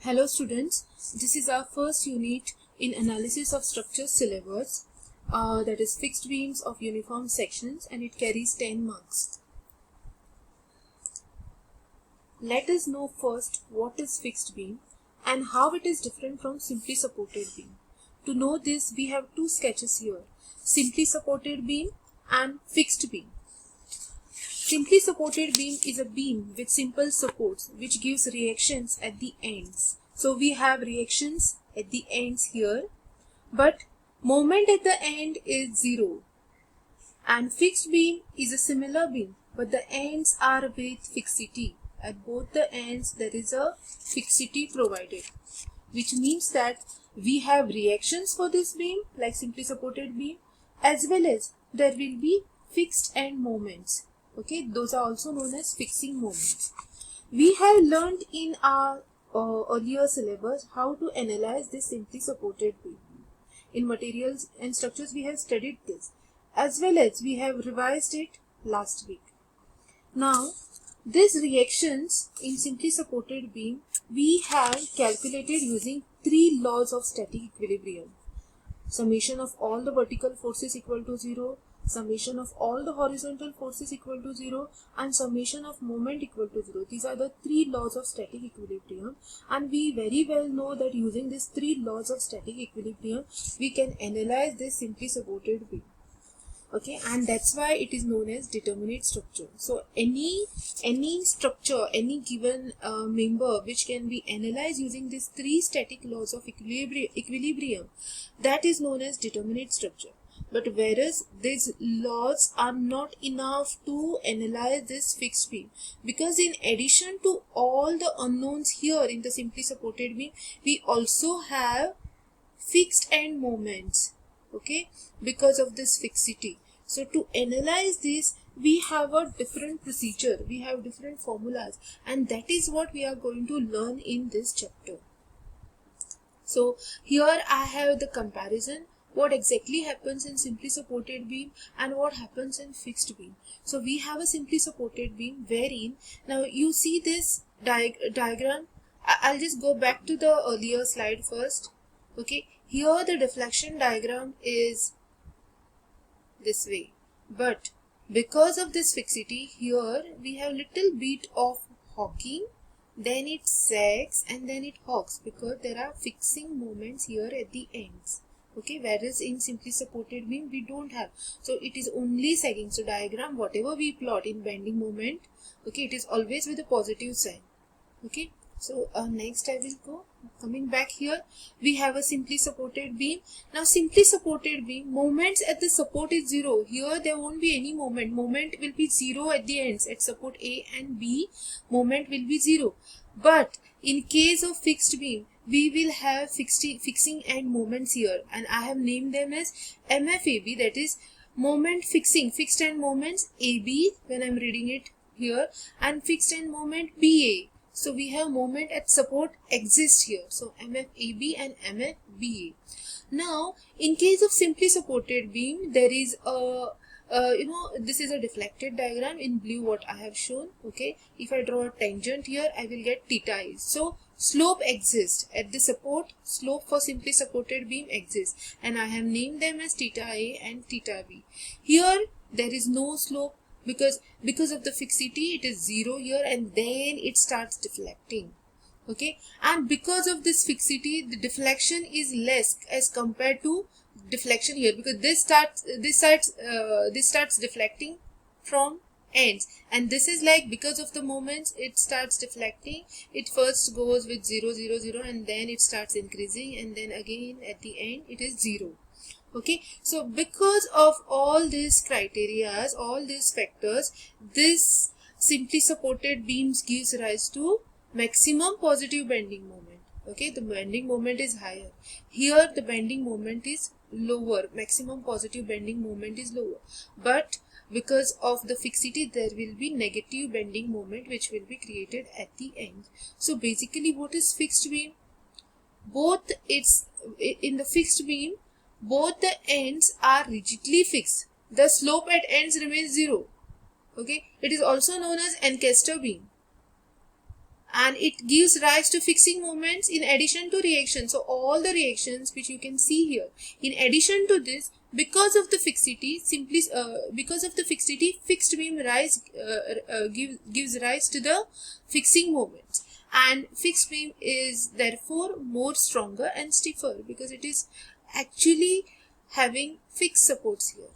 Hello students, this is our first unit in analysis of structure syllabus, that is fixed beams of uniform sections, and it carries 10 marks. Let us know first what is fixed beam and how it is different from simply supported beam. To know this, we have two sketches here, simply supported beam and fixed beam. Simply supported beam is a beam with simple supports which gives reactions at the ends. So we have reactions at the ends here, but moment at the end is zero. And fixed beam is a similar beam, but the ends are with fixity. At both the ends there is a fixity provided, which means that we have reactions for this beam like simply supported beam, as well as there will be fixed end moments. Okay, those are also known as fixing moments. We have learned in our earlier syllabus how to analyze this simply supported beam. In materials and structures we have studied this, as well as we have revised it last week. Now, these reactions in simply supported beam we have calculated using three laws of static equilibrium. Summation of all the vertical forces equal to 0, summation of all the horizontal forces equal to 0, and summation of moment equal to 0. These are the three laws of static equilibrium, and we very well know that using these three laws of static equilibrium we can analyze this simply supported beam. Okay, and that's why it is known as determinate structure. So any structure, any given member which can be analyzed using these three static laws of equilibrium, that is known as determinate structure. But whereas these laws are not enough to analyze this fixed beam, because in addition to all the unknowns here in the simply supported beam, we also have fixed end moments. Okay, because of this fixity. So to analyze this we have a different procedure, we have different formulas, and that is what we are going to learn in this chapter. So here I have the comparison, what exactly happens in simply supported beam and what happens in fixed beam. So we have a simply supported beam wherein, now you see this diagram. I'll just go back to the earlier slide first. Okay, here the deflection diagram is this way, but because of this fixity here we have little bit of hawking, then it sags and then it hawks, because there are fixing moments here at the ends. Okay, whereas in simply supported beam we don't have, so it is only sagging. So diagram whatever we plot in bending moment, okay, it is always with a positive sign. Okay, so next I will go. Coming back here, we have a simply supported beam. Now simply supported beam, moments at the support is 0. Here there won't be any moment. Moment will be 0 at the ends. At support A and B, moment will be 0. But in case of fixed beam, we will have fixing end moments here, and I have named them as MFAB, that is moment fixing, fixed end moments AB when I am reading it here, and fixed end moment BA. So we have moment at support exists here. So MFAB and MFBA. Now in case of simply supported beam, there is a this is a deflected diagram in blue what I have shown. Okay, if I draw a tangent here I will get theta is. So slope exists at the support, slope for simply supported beam exists, and I have named them as theta A and theta B. Here there is no slope, because of the fixity it is 0 here, and then it starts deflecting. Okay, and because of this fixity the deflection is less as compared to deflection here, because this starts deflecting from ends, and this is like, because of the moments it starts deflecting. It first goes with 0 0 0 and then it starts increasing, and then again at the end it is 0. Okay, so because of all these criterias, all these factors, this simply supported beams gives rise to maximum positive bending moment. Okay, the bending moment is higher. Here the bending moment is lower, maximum positive bending moment is lower, but because of the fixity there will be negative bending moment which will be created at the end. So basically what is fixed beam? Both in the fixed beam, both the ends are rigidly fixed. The slope at ends remains 0. Okay, it is also known as Ancaster beam. and it gives rise to fixing moments in addition to reactions. So all the reactions which you can see here, in addition to this, because of the fixity, fixed beam gives rise to the fixing moments, and fixed beam is therefore more stronger and stiffer because it is actually having fixed supports here.